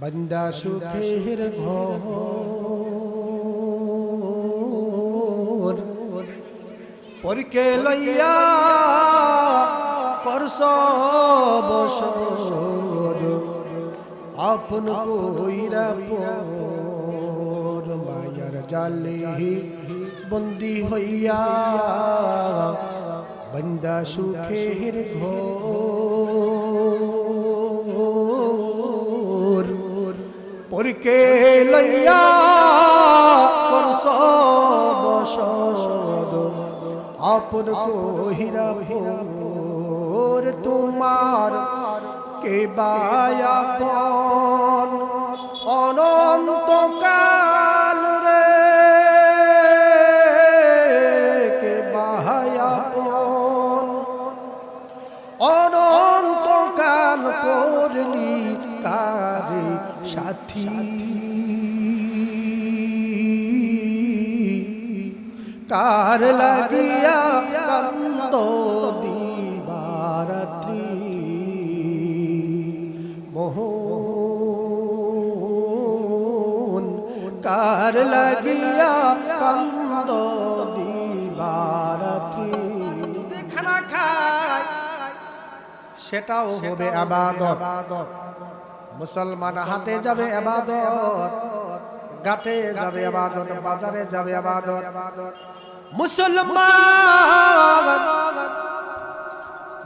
बंदा सुखेर घोर परके लइया करस बसर आपन कोइरा पोर मायार जाले बंदी हइया बंदा सुखेर घोर परके लइया करस बसर आपन कोहिरा पोर तुम्हार के बायापन अनंत काल रे के बायापन अनंत काल करली कारे साथी कार लागिया कंद दिवारात्रि मोहन कार लागिया कंद दिवारात्रि खाना खाय সেটাও হবে ইবাদত মুসলমান হাতে যাবে ইবাদত ঘাটে যাবে ইবাদত বাজারে যাবে ইবাদত মুসলমান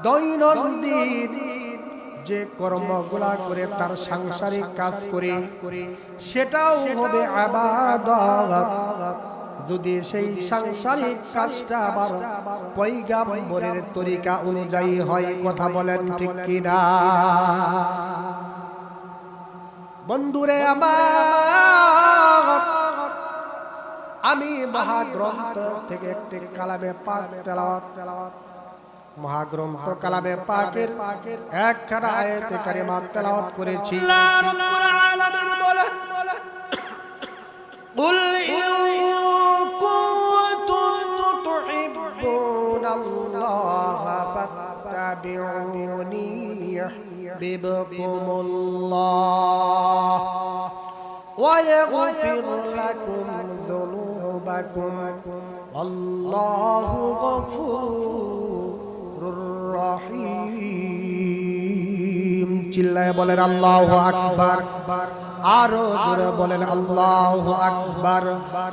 দৈনন্দিন যে কর্মগুলা করে তার সাংসারিক কাজ করে সেটাও হবে ইবাদত যদি সেই সাংসারিক কাজটা আবার পয়গাম্বরের তরিকা অনুযায়ী হয় কথা বলেন ঠিক কি না বন্ধুরে আমার আমি মহাগ্রন্থ থেকে একটি কালামে পাক তেলাওয়াত মহাগ্রন্থ কালামে পাকের একখানা আয়াতে কারিমা তেলাওয়াত করেছি আল্লাহ রাব্বুল আলামিন বলেন قل إن كنتم تحبون الله فاتبعوني يحببكم الله ويغفر لكم ذنوبكم والله غفور رحيم চিল্লায়ে বলেন আল্লাহু আকবার আরো জোরে বলেন আল্লাহু আকবার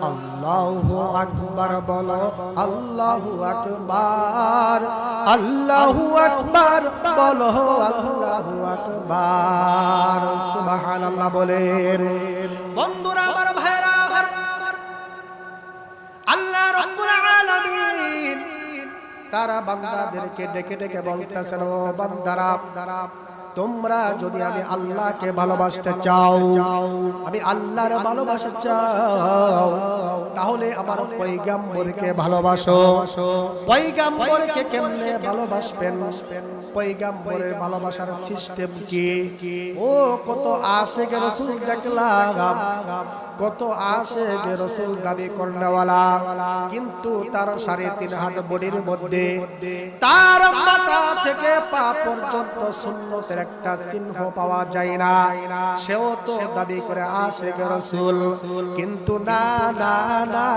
আল্লাহু আকবার বলো আল্লাহু আকবার আল্লাহু আকবার বলো আল্লাহু আকবার সুবহানাল্লাহ বলেন বন্ধুরা আমার ভাইরা আল্লাহ রাব্বুল আলামিন তারা বান্দাদেরকে ডেকে ডেকে বলতেছেন ও বান্দারা তোমরা যদি আমি আল্লাহকে ভালোবাসতে চাও আমি আল্লাহর ভালোবাসা চাও তাহলে আমার পয়গম্বরকে ভালোবাসো পয়গম্বরকে কেমনে ভালোবাসবেন পয়গম্বরের ভালোবাসার সিস্টেম কি ও কত আশিক রাসূল দেখলাম কত আশিক রাসূল দাবি করনেওয়ালা কিন্তু তার 3.5 হাত বডির মধ্যে তার মাথা থেকে পা পর্যন্ত সুন্নতের একটা চিহ্ন পাওয়া যায় না সেও তো দাবি করে আশিক রাসূল কিন্তু না না না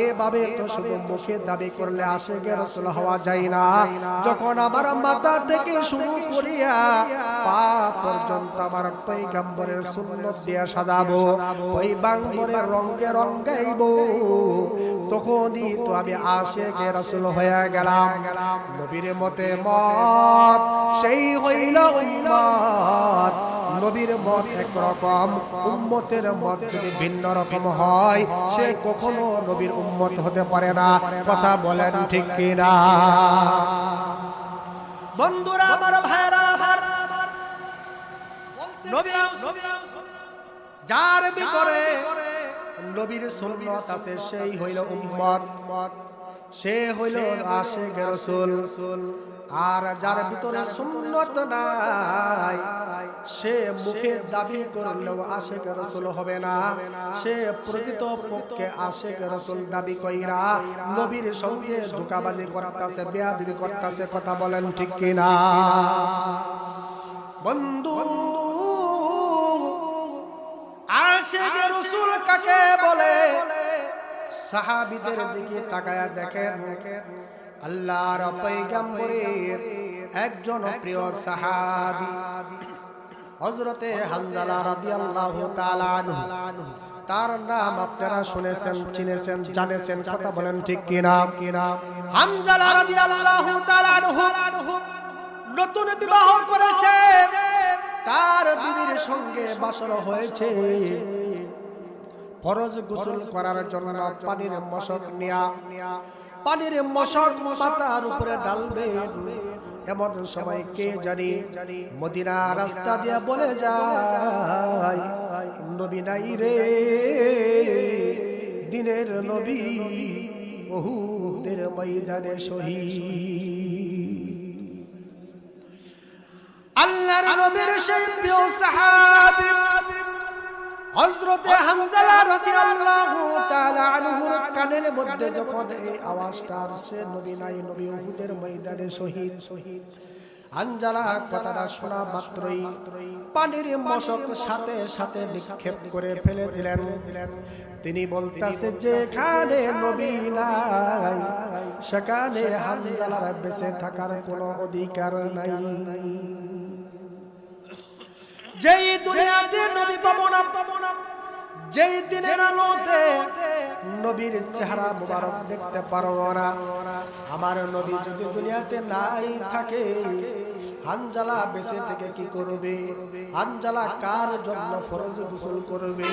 এভাবে তো শুধু মুখে দাবি করলে আশিক রাসূল হওয়া যায় না যখন আমার মাথা থেকে শুরু করিয়া পা পর্যন্ত আমার পয়গম্বরের সুন্নত দিয়ে সাজাবো পয়গম্বরের রঙে রঙাইবো তখনই তো আমি আশিক রাসূল হয়ে গেলাম নবীর মতে মত সেই হইল উম্মত নবীর মত একরকম উম্মতের মত যদি ভিন্ন রকম হয় সে কখনো নবীর উম্মত হতে পারে না কথা বলেন ঠিক কি না বন্ধুরা আমার ভাইরা আমার নবী যার ভিতরে নবীর সুন্নাত আছে সেই হইল উম্মত সে হইল আশিক রাসূল আর যার ভিতরে সুন্নাত নাই সে মুখে দাবি করলেও আশিক রাসূল হবে না সে প্রকৃত পক্ষে আশিক রাসূল দাবি কইরা নবীর সঙ্গে ধোঁকাবাজি করতেছে বেয়াদবি করতেছে কথা বলেন ঠিক কি না বন্ধু আশিকে রাসূল কাকে বলে সাহাবীদের দিকে তাকায়া দেখেন আল্লাহর পয়গম্বরের একজন প্রিয় সাহাবী হযরতে হানজালা রাদিয়াল্লাহু তাআলা আনহু তার নাম আপনারা শুনেছেন চিনেছেন জানেছেন কথা বলেন ঠিক কিনা হানজালা রাদিয়াল্লাহু তাআলা আনহু নতুন বিবাহ করেছে তার বিবির সঙ্গে বাসর হয়েছে ফরজ গোসল করার জন্য পানির মশক নিয়া পানির মশক মাথার উপরে ঢালবে এমন সময় কে জানি মদিনা রাস্তা দিয়া বলে যায় নবী নাই রে দিনের নবী উহুদের ময়দানে শহীদ আল্লাহর নবীর সেই প্রিয় সাহাবী হযরতে হানজালা রাদিয়াল্লাহু তাআলা আনহুর কানের মধ্যে যখন এই আওয়াজটা আসছে নবী নাই নবী উহুদের ময়দানে শহীদ হানজালা কথাটা শোনা মাত্রই পানির মশক সাথে সাথে নিক্ষেপ করে ফেলে দিলেন তিনি বলতেছে যেখানে নবী নাই সেখানে হানজালার বেঁচে থাকার কোনো অধিকার নাই যেই দুনিয়াতে নবী পাবো না যেই দিনের আলোতে নবীর চেহারা মুবারক দেখতে পারবো না আমার নবী যদি দুনিয়াতে নাই থাকে হানজালা বেঁচে থেকে কি করবে হানজালা কার জন্য ফরজ গোসল করবে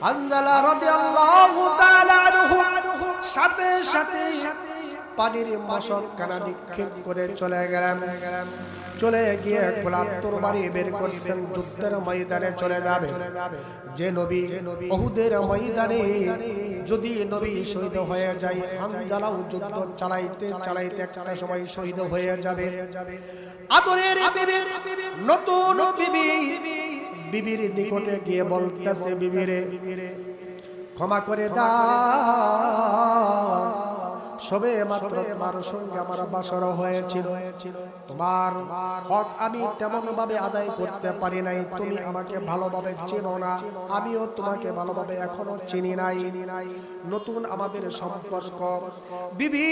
হানজালা রাদিয়াল্লাহু তাআলা আনহু সাথে সাথে পানির মশক কানা নিক্ষেপ করে চলে গেলেন চলে গিয়ে গোলাপ তরবারি বের করছেন যুদ্ধের ময়দানে চলে যাবে যে নবী উহুদের ময়দানে যদি নবী শহীদ হয়ে যায় হানজালাও যুদ্ধ চালাইতে চালাইতে একটা সময় শহীদ হয়ে যাবে আদরের বিবি নতুন বিবির নিকটে গিয়ে বলতেছে বিবিরে ক্ষমা করে দাও সবে মাত্র তোমার সঙ্গে আমার বাসর হয়েছিল তোমার হক আমি তেমন ভাবে আদায় করতে পারি নাই তুমি আমাকে ভালোভাবে চেনো না আমিও তোমাকে ভালোভাবে এখনো চিনি নাই নতুন আমাদের সম্পর্ক বিবি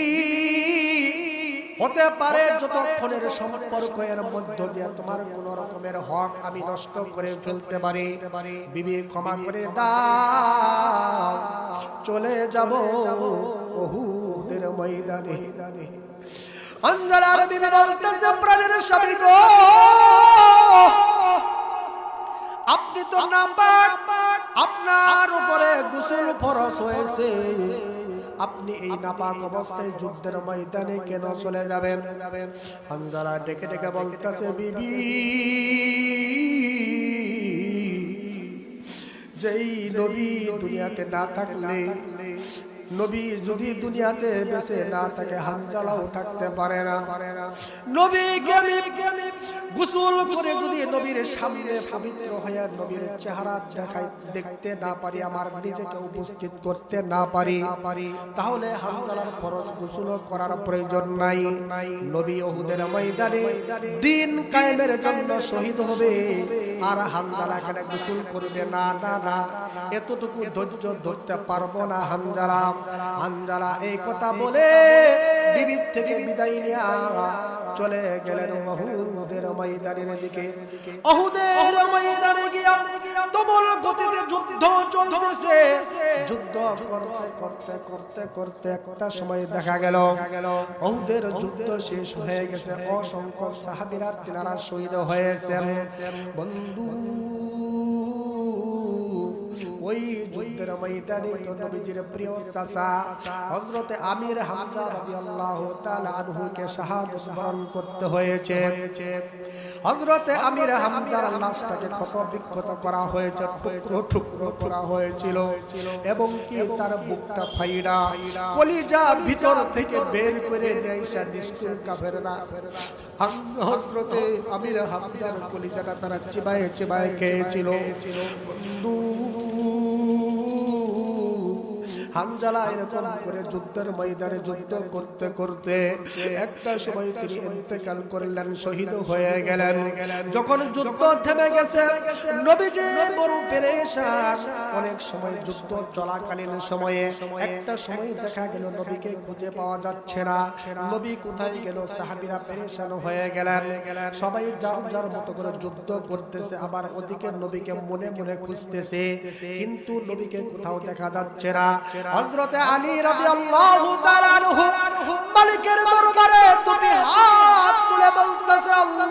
হতে পারে যতক্ষণের সম্পর্ক এর মধ্য দিয়ে তোমার কোন রকমের হক আমি নষ্ট করে ফেলতে পারি বিবি ক্ষমা করে দাও চলে যাব উহুদের ময়দানে হানজালার বিবি বলতেছে প্রাণের স্বামী গো আপনি তো নাপাক আপনার উপরে গোসল ফরজ হয়েছে আপনি এই নাপাক অবস্থায় যুদ্ধের ময়দানে কেন চলে যাবেন হানজালা ডেকে ডেকে বলতেছে বিবি যেই নবী দুনিয়াতে না থাকলে নবী যদি দুনিয়াতে বেঁচে না থাকে হানজালাও থাকতে পারে না নবীকে গোসল করে যদি নবীর সামনে পবিত্র হয়ে নবীর চেহারা দেখতে না পারি আমার নিজেকে উপস্থিত করতে না পারি তাহলে হানজালার ফরজ গোসল করার প্রয়োজন নাই নবী উহুদের ময়দানে দিন কায়েমের জন্য শহীদ হবে আর হানজালা এখানে গোসল করবে না এতটুকু ধৈর্য ধরতে পারবো না হানজালা এই কথা বলে বিবির থেকে বিদায় নিয়ে চলে গেলেন উহুদের ময়দানের দিকে উহুদের ময়দানে গিয়া তুমুল গতিতে যুদ্ধ চলতেছে যুদ্ধ করতে একটা সময় দেখা গেল উহুদের যুদ্ধ শেষ হয়ে গেছে অসংখ্য সাহাবীরা তিনারা শহীদ হয়েছেন বন্ধু ওই যুদ্ধের ময়দানে তো নবীজির প্রিয় চাচা হযরতে আমির হামজা রাদিয়াল্লাহু তাআলা আনহুকে শাহাদাত বরণ করতে হয়েছে হযরতে আমির হামজার লাশটাকে ক্ষত বিক্ষত করা হয়েছে টুকরো করা হয়েছিল এবং কি তার বুকটা ফাইড়া কলিজা ভিতর থেকে বের করে নেয়সা নিষ্ঠুর কাফেররা হযরতে আমির হামজার কলিজাটা তারা চিবায়ে খেয়েছিল হানজালা এরকম করে যুদ্ধের ময়দানে যুদ্ধ করতে করতে একটা সময় তিনি ইন্তেকাল করলেন, শহীদ হয়ে গেলেন। যখন যুদ্ধ থেমে গেছে, নবীজি বড় পেরেশান। অনেক সময় যুদ্ধ চলাকালীন সময়ে একটা সময় দেখা গেল নবীকে খুঁজে পাওয়া যাচ্ছে না। নবী কোথায় গেল? সাহাবীরা পেরেশান হয়ে গেলেন। সবাই যার যার মতো করে যুদ্ধ করতেছে, আবার ওদিকে নবীকে মনে মনে খুঁজতেছে, কিন্তু নবীকে কোথাও দেখা যাচ্ছে না। হযরতে আলী রাদিয়াল্লাহু তাআলা আনহু মালিকের দরবারে দুটি হাত তুলে বলতেছে, আল্লাহ,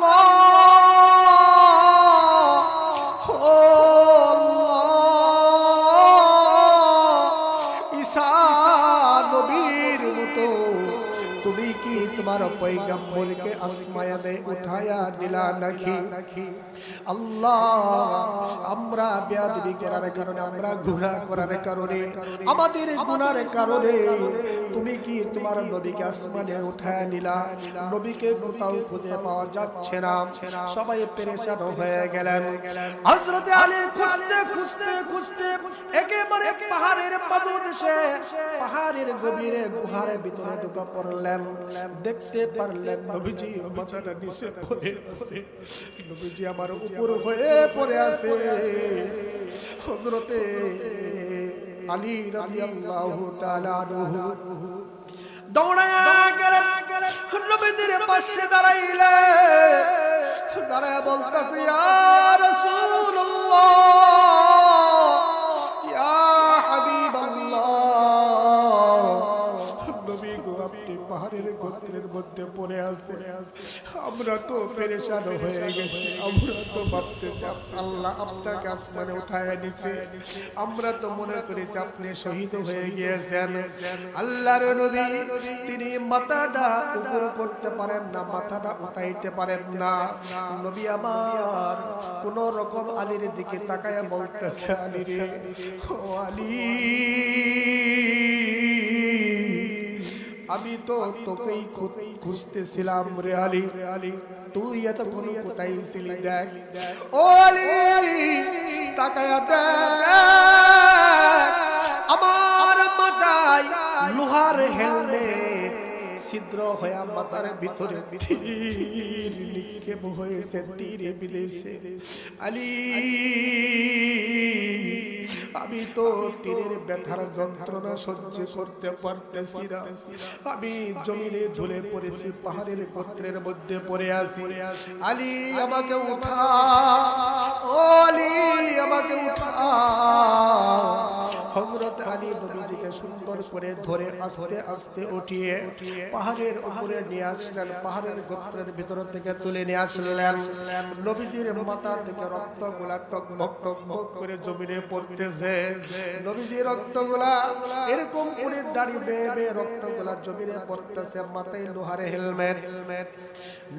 ও আল্লাহ, ঈসা নবীর মতো তুমি কি তোমার পয়গম্বরকে আসমানে উঠায়া দিলা নাকি? আল্লাহ, আমরা বেয়াদবি করার কারণে, আমরা গুনাহ করার কারণে, আমাদের গুনার কারণে তুমি কি তোমার নবীকে আসমানে উঠায়া নিলা? নবীকে কোথাও খুঁজে পাওয়া যাচ্ছে না। সবাই পেরেশান হয়ে গেলেন। হযরতে আলী খুঁজতে খুঁজতে খুঁজতে একেবারে পাহাড়ের পাদদেশে, পাহাড়ের গভীরে গুহার ভিতরে ঢুকে পড়লেন। দেখতে পারলেন নবীজি মাথাটা নিচে পড়ে আছে, নবীজি আমার উপর হয়ে পড়ে আছে। হযরতে আলী রাদিয়াল্লাহু তাআলা আনহু দৌড়ায়া গেলেন, নবীজির পাশে দাঁড়ায়া বলতেছে, ইয়া রাসূলুল্লাহ, ইয়া হাবিবাল্লাহ, নবী গো, আপনি পাহাড়ের গর্তের মধ্যে পড়ে আছে, আমরা তো পেরেশান হয়ে গেছি, আমরা তো ভাবতেছি আল্লাহ আপনাকে আসমানে উঠায় নিচ্ছে, আমরা তো মনে করি যে আপনি শহীদ হয়ে গিয়েছেন। আল্লাহর নবী তিনি মাথাটা উপর করতে পারেন না, মাথাটা উঠাইতে পারেন না। নবী আমার কোন রকম আলীর দিকে তাকায়া বলতেছে, আলী রে, ও আলী, আমি তো তোকেই খুঁজতেছিলাম রে আলী, তুই এতক্ষণ কোথায় ছিলি? দেখ ও আলী, তাকায়া দেখ, আমার মাথায় লোহার হেলমেট ছিদ্র হয়ে মাথার ভিতরে তীর নিক্ষেপ হয়েছে, তীর বিদেশে। আলী, আমি তো তীরের ব্যথার যন্ত্রণা সহ্য করতে পারতেছি না, আমি জমিনে ঝুলে পড়েছি, পাহাড়ের পত্রের মধ্যে পড়ে আছি। আলী, আমাকে উঠা, ও আলী, আমাকে উঠা। হযরত আলী নবীজিকে সুন্দর করে ধরে আস্তে আস্তে উঠিয়ে পাহাড়ের উপরে নিয়ে আসলেন, পাহাড়ের গর্তের ভিতর থেকে তুলে নিয়ে আসলেন। নবীজির মাথা থেকে রক্তগুলা টকবক টকবক করে জমিনে পড়তেছে। নবীজির রক্তগুলা এরকম করে দাঁড়িয়ে বেয়ে বেয়ে রক্তগুলা জমিনে পড়তেছে, মাথায় লোহার হেলমেট।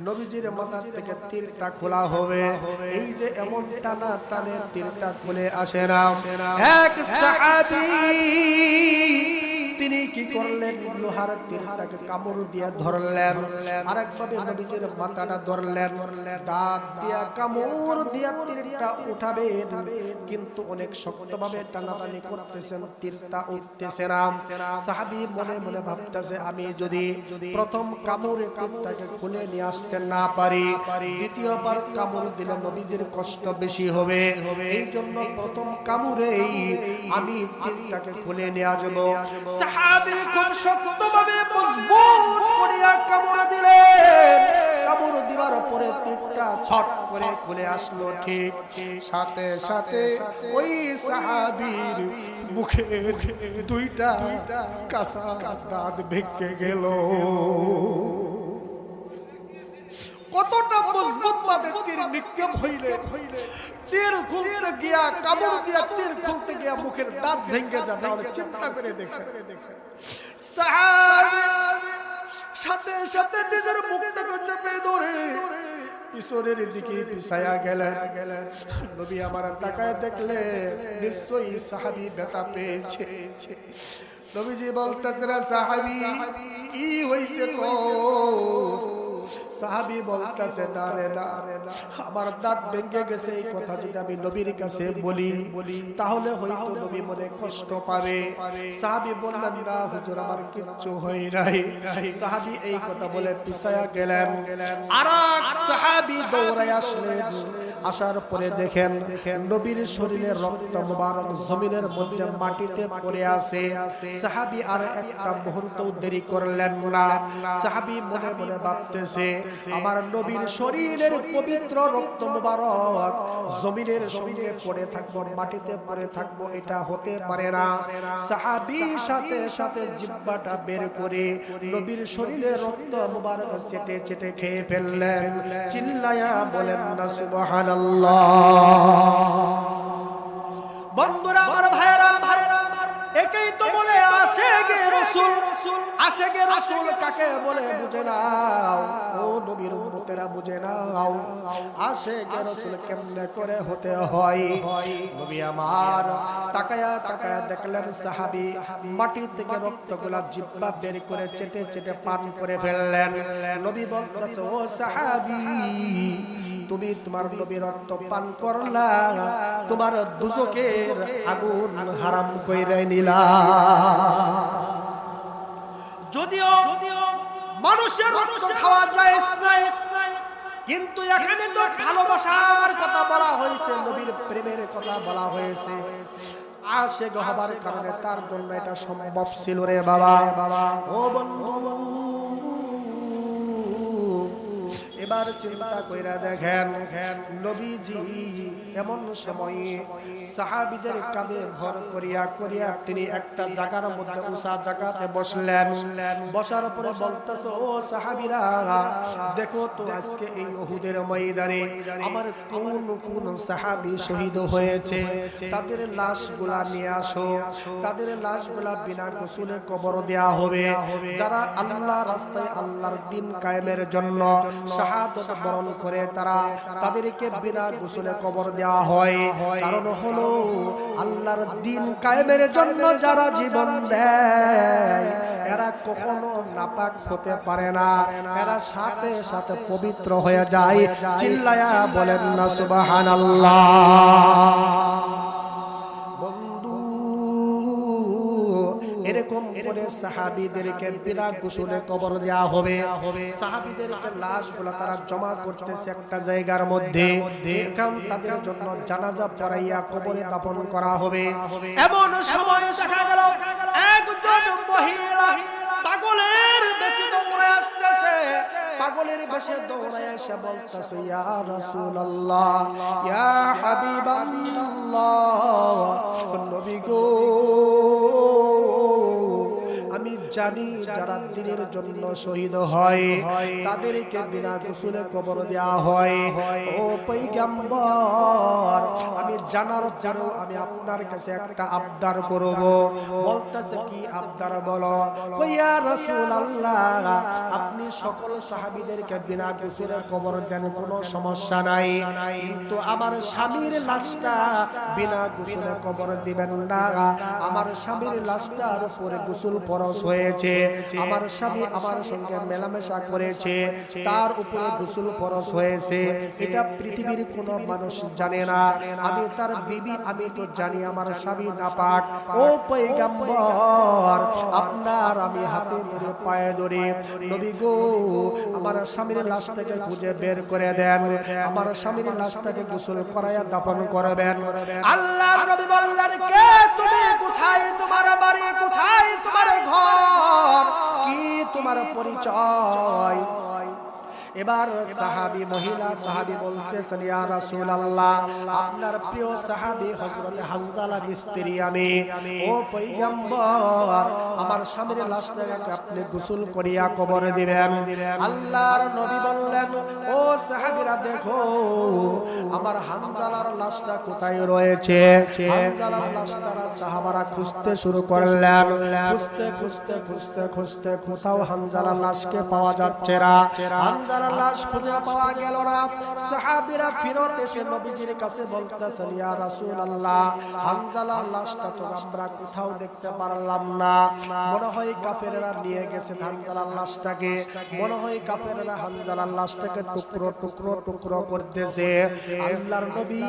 নবীজির মাথা থেকে তীরটা খোলা হবে, এই যে এমন টানা টানে তীরটা খুলে আসে না। এক সাহাবী তিনি কি করলেন? লোহার তীরটাকে কামড় দিয়ে ধরলেন, আরেকভাবে নবীজির মাথাটা ধরলেন, দাঁত দিয়া কামড় দিয়া তীরটা উঠাবেন, কিন্তু অনেক শক্তভাবে টানাটানি করতেছেন, তীরটা উঠতেছে না। সাহাবী মনে মনে ভাবতেছে, আমি যদি প্রথম কামড়ে তীরটাকে খুলে নিয়ে আসতে না পারি, দ্বিতীয়বার কামড় দিলে নবীজির কষ্ট বেশি হবে, এই জন্য প্রথম কামড়েই আমি তীরটাকে খুলে নিয়ে আসবো। সাহাবী খুব শক্তভাবে মজবুত করিয়া কামড় দিলেন। কামড় দিবার পরে তীরটা ছট করে খুলে আসলো, ঠিক সাথে সাথে ওই সাহাবীর মুখের দুইটা কাঁচা দাঁত ভেঙে গেল। কতটা মজবুত ভাবে তীর নিক্ষেপ হইলে তীর খুলতে গিয়া, কামড় দিয়া তীর খুলতে গিয়া মুখের দাঁত ভেঙে যায়, তাহলে চিন্তা করে দেখেন। সাহাবী সাথে সাথে নিজের মুখটাকে চেপে ধরে পিছনের দিকে পিছায়া গেলেন। নবী আমার তাকায় দেখলে নিশ্চয়ই সাহাবী ব্যথা পেয়েছে। নবীজি বলতেছেন, সাহাবী কি হইছে তো? সাহাবী বলতেছে না রে না, আমার দাঁত ভেঙে গেছে, এই কথা যদি আমি নবীর কাছে বলি তাহলে হয়তো নবী মনে কষ্ট পাবে। সাহাবী বললেন না হুজুর আমার কিচ্ছু হয় নাই। সাহাবী এই কথা বলে পিছায়া গেলেন। আরেক সাহাবী দৌড়ায় আসলেন, আসার পরে দেখেন নবীর শরীরে রক্ত মুবারক জমিনের মধ্যে মাটিতে পড়ে আছে। সাহাবী আর একটা মুহূর্ত দেরি করলেন না। সাহাবী মনে মনে ভাবতেছে আমার নবীর শরীরের পবিত্র রক্ত মুবারক জমিনের সঙ্গে পড়ে থাকবো, মাটিতে পড়ে থাকবো, এটা হতে পারে না। সাহাবী সাথে সাথে জিহ্বাটা বের করে নবীর শরীরে রক্ত মুবারক চেটে চেটে খেয়ে ফেললেন। চিল্লায়া বলেন না সুবহানাল্লাহ। বন্ধুরা আমার, ভাইরা আমার, একেই তো বলে আশেকে রাসূল। আশেকে রাসূল কাকে বলে বুঝে নাও, ও নবীর উম্মতেরা বুঝে নাও আশেকে রাসূল কেমনে করে হতে হয়। নবী আমার তাকায়া তাকায়া দেখলেন সাহাবী মাটি থেকে রক্তগুলা জিহ্বা বের করে চেটে চেটে পান করে ফেললেন। নবী বলতেছে ও সাহাবী, তুমি তোমার নবীর রক্ত পান করলা, তোমার দুজকের আগুন হারাম কইরা নিলা। যদিও মানুষের রক্ত খাওয়া যায় নাই, কিন্তু এখানে তো ভালোবাসার কথা বলা হয়েছে, নবীর প্রেমের কথা বলা হয়েছে। আশিক হবার কারণে তার জন্য এটা সম্ভব ছিল রে বাবা। ও বন্ধু, এবার চিন্তা কইরা দেখেন নবীজি এমন সময়ে সাহাবীদের কাঁধে ভর করিয়া করিয়া তিনি একটা জায়গার মধ্যে উঁচা জায়গাতে বসলেন। বসার পরে বলতেছে ও সাহাবীরা, দেখো তো আজকে এই উহুদের ময়দানে আমার কোন কোন সাহাবী শহীদ হয়েছে, তাদের লাশগুলা নিয়ে আসো। তাদের লাশগুলা বিনা গোসলে কবর দেয়া হবে। যারা আল্লাহর রাস্তায় আল্লাহর দ্বীন কায়েমের জন্য শাহাদাত বরণ করে তাদেরকে বিনা গোসলে কবর দেওয়া হয়। কারণ হলো আল্লাহর দ্বীন কায়েমের জন্য যারা জীবন দেয় এরা কখনো নাপাক হতে পারে না, এরা সাথে সাথে পবিত্র হয়ে যায়। চিল্লায়া বলেন না সুবহানাল্লাহ। এরকম করে সাহাবীদেরকে বিনা গোসলে কবর দেওয়া হবে। সাহাবীদেরকে লাশগুলো তারা জমা করতেছে একটা জায়গার মধ্যে, এখন তাদের জন্য জানাজা পড়াইয়া কবরে দাফন করা হবে। এমন সময় দেখা গেল একজন মহিলা পাগলের বেশে দৌড়ায় আসতেছে। পাগলের বেশে দৌড়ায় এসে বলতেছে ইয়া রাসূলুল্লাহ, ইয়া হাবিবাল্লাহ, নবী গো, আমি জানি যারা দ্বীনের জন্য শহীদ হয় তাদেরকে বিনা গোসলে কবর দেওয়া হয়। ও পয়গম্বর, আমি জানার পরেও আমি আপনার কাছে একটা আবদার করব। বলতেছে কি আবদার বলো? ইয়া রাসূলুল্লাহ, আপনি সকল সাহাবীদেরকে বিনা গোসলে কবর দেন, কোনো সমস্যা নাই, কিন্তু আমার স্বামীর লাশটা বিনা গোসলে কবর দিবেন না। আমার স্বামীর লাশটার উপরে গোসল ফরজ হয়েছে, আমার স্বামী আমার সঙ্গে মেলামেশা করেছে, তার উপরে গোসল ফরজ হয়েছে। এটা পৃথিবীর কোনো মানুষ জানে না, আমি তার বিবি, আমি তো জানি আমার স্বামী নাপাক। ও পয়গম্বর, আপনার আমি হাতে ধরে পায়ে ধরে নবী গো, আমার স্বামীর লাশটাকে খুঁজে বের করে দেন, আমার স্বামীর লাশটাকে গোসল করায়া দাফন করবেন। আল্লাহর নবী বললেন, কে তুমি? কোথায় তোমার বাড়ি? কোথায় তোমার ঘর? কি তোমার পরিচয়? এবার সাহাবী মহিলা সাহাবী বলতেছেন ইয়া রাসূলুল্লাহ, আপনার প্রিয় সাহাবী হযরত হানজালার স্ত্রী আমি। ও পয়গম্বর, আমার স্বামীর লাশটাকে আপনি গোসল করিয়া কবর দিবেন। আল্লাহর নবী বললেন, ও সাহাবীরা দেখো আমার হানজালার লাশটা কোথায় রয়েছে। হানজালার লাশটা সাহাবারা খুঁজতে শুরু করলেন। খুঁজতে খুঁজতে খুঁজতে খুঁজতে কোথাও হানজালার লাশকে পাওয়া যাচ্ছে না। হানজালার লাশ খুঁজে পাওয়া গেল না। সাহাবীরা ফিরত এসে নবীজির কাছে বলতেছেন, ইয়া রাসূলুল্লাহ, হামজালার লাশটা তো আমরা কোথাও দেখতে পারলাম না। মনে হয় কাফেররা নিয়ে গেছে হামজালার লাশটাকে, মনে হয় কাফেররা হামজালার লাশটাকে টুকরো টুকরো টুকরো করতেছে। আল্লাহর নবী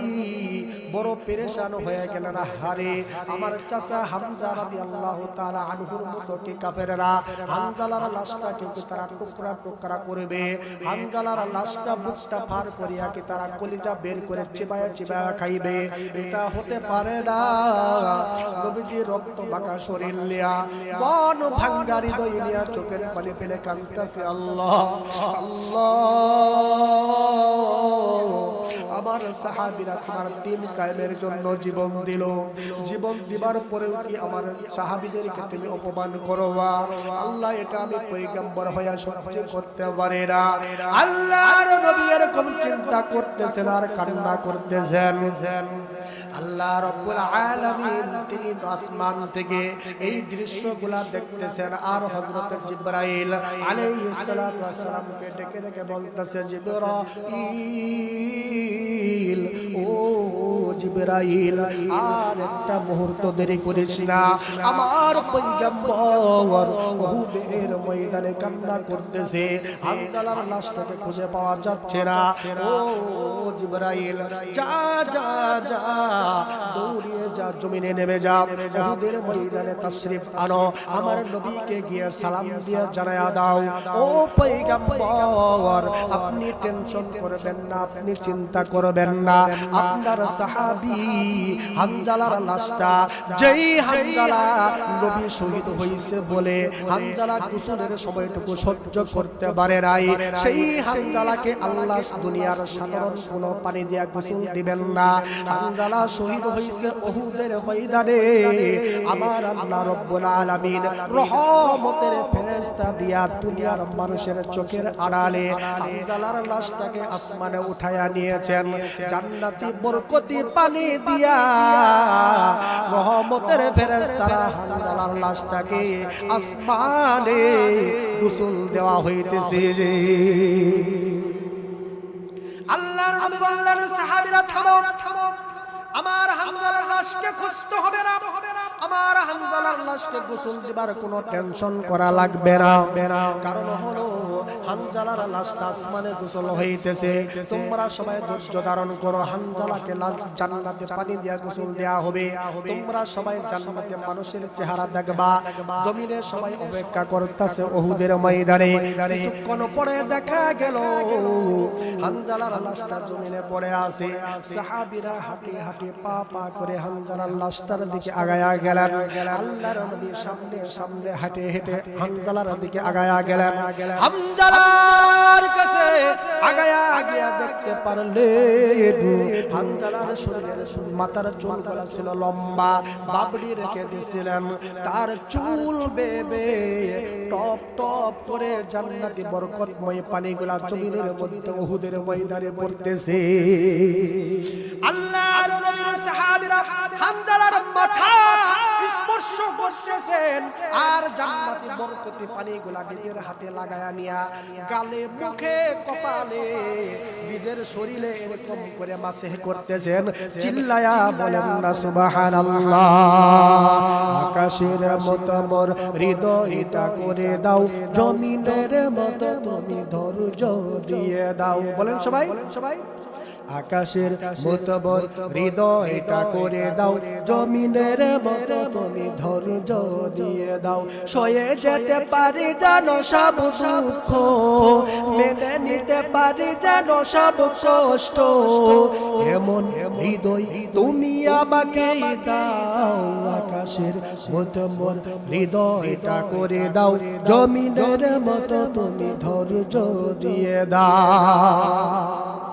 বড় পেরেশান হয়ে গেলেন, হারে আমার চাচা হামজা রাদিয়াল্লাহু তাআলা আনহুর মতো কি কাফেররা হামজালার লাশটাকে কি তারা টুকরা টুকরা করবে? হামজালার লাশটা বুকটা পার করিয়া কি তারা কলিজা বের করে চিবায়া চিবায়া খাইবে? এটা হতে পারে না। নবীজি রক্ত মাখা শরীর নিয়া, মন ভাঙ্গা হৃদয় নিয়া চোখের পানি ফেলে কাঁদতেছে, আল্লাহ আল্লাহ, আমার সাহাবীরা তোমার দ্বীন কায়েমের জন্য জীবন দিল, জীবন দিবার পরেও কি আমার সাহাবীদেরকে তুমি অপমান করবা? আল্লাহ, এটা আমি পয়গম্বর হইয়া সহ্য করতে পারি না। আল্লাহর নবী এরকম চিন্তা করতেছেন আর কান্না করতেছেন। আল্লাহ রাব্বুল আলামিন তিনি আসমান থেকে এই দৃশ্যগুলা দেখতেছেন, আর হযরত জিবরাইল আলাইহিস সালাতু ওয়াস সালামকে ডেকে ডেকে বলতেছে, জিবরাইল, ও জিবরাইল, আর একটা মুহূর্ত দেরি করিস না। আমার পয়গম্বর উহুদের ময়দানে কান্না করতেছে, হামজালার লাশটাকে খুঁজে পাওয়া যাচ্ছে না। ও জিবরাইল, যা যা যা, দৌড়িয়ে যা, জমিনে নেমে যা, উহুদের ময়দানে তাশরিফ আনো, আমার নবীকে গিয়ে সালাম দিয়ে জানায়া দাও, ও পয়গম্বর, আপনি টেনশন করবেন না, আপনি চিন্তা করবেন না, আপনার সাহাবী হামজালার লাশটা, যেই হামজালা নবী শহীদ হইছে বলে হামজালা গোসলের সময়টুকু সহ্য করতে পারে নাই, সেই হামজালাকে আল্লাহ দুনিয়ার সাধারণ কোনো পানি দিয়া গোসল দিবেন না। হামজালা শহীদ হইছে উহুদের ময়দানে, আমার আল্লাহ রাব্বুল আলামিন রহমতের ফেরেশতা দিয়া দুনিয়ার মানুষের চোখের আড়ালে হামজালার লাশটাকে আসমানে উঠায়া নিয়েছেন, জান্নাতি বরকতি পানি দিয়া রহমতের ফেরেশতারা হামজালার লাশটাকে আসমানে গোসল দেওয়া হইতেছে। আল্লাহর নবী বললেন, সাহাবীরা থামো, আমার হামজালার লাশকে খুঁজতে হবে না, আমার হামজালার লাশকে গোসল দিবার কোনো টেনশন করা লাগবে না। কারণ হলো হামজালার লাশটা আসমানে গোসল হইতেছে, তোমরা সবাই ধৈর্য ধারণ করো, হামজালাকে জান্নাতে পানি দিয়া গোসল দেয়া হবে, তোমরা সবাই জান্নাতে মানুষের চেহারা দেখবা। জমিনে সবাই অপেক্ষা করতেছে উহুদের ময়দানে। কিছুক্ষণ পরে দেখা গেল হামজালার লাশটা জমিনে পড়ে আছে। সাহাবীরা হাঁটি হাঁটি পা পা করে হামজালার লাশটার দিকে আগায়া গেলেন। আল্লাহর নবী সামনে সামনে হেঁটে হেঁটে হামজালার দিকে আগায়া গেলেন। হামজালার কাছে আগায়া গিয়া দেখতে পারলেন হামজালার শরীরের মাথার চুলগুলো ছিল লম্বা, বাবড়ি রেখে দিয়েছিলেন, তার চুল বেবে টপ টপ করে জান্নাতি বরকতময় পানিগুলা জমিনের মধ্যে উহুদের ময়দানে পড়তেছে। আল্লাহর নবীর সাহাবীরা হামজালার মাথা স্পর্শ করতেছেন, আর জান্নাতি বরকতি পানিগুলা নিজের হাতে লাগায়া নিয়া গালে, মুখে, কপালে, নিজের শরীরে এরকম করে মাসেহ করতেছেন। চিল্লায়া বলেন না সুবহানাল্লাহ। আকাশের মতো মোর হৃদয়টা করে দাও, জমিনের মতো তুমি ধৈর্য দিয়ে দাও। বলেন সবাই, সবাই। আকাশের মতো মোর হৃদয়টা করে দাও, জমিনের মতো তুমি ধৈর্য দিয়ে দাও। সয়ে যেতে পারি যেন সব দুঃখ, মেনে নিতে পারি যেন সব কষ্ট, এমন হৃদয় তুমি আমাকে দাও। আকাশের মতো মোর হৃদয়টা করে দাও, জমিনের মতো তুমি ধৈর্য দিয়ে দাও।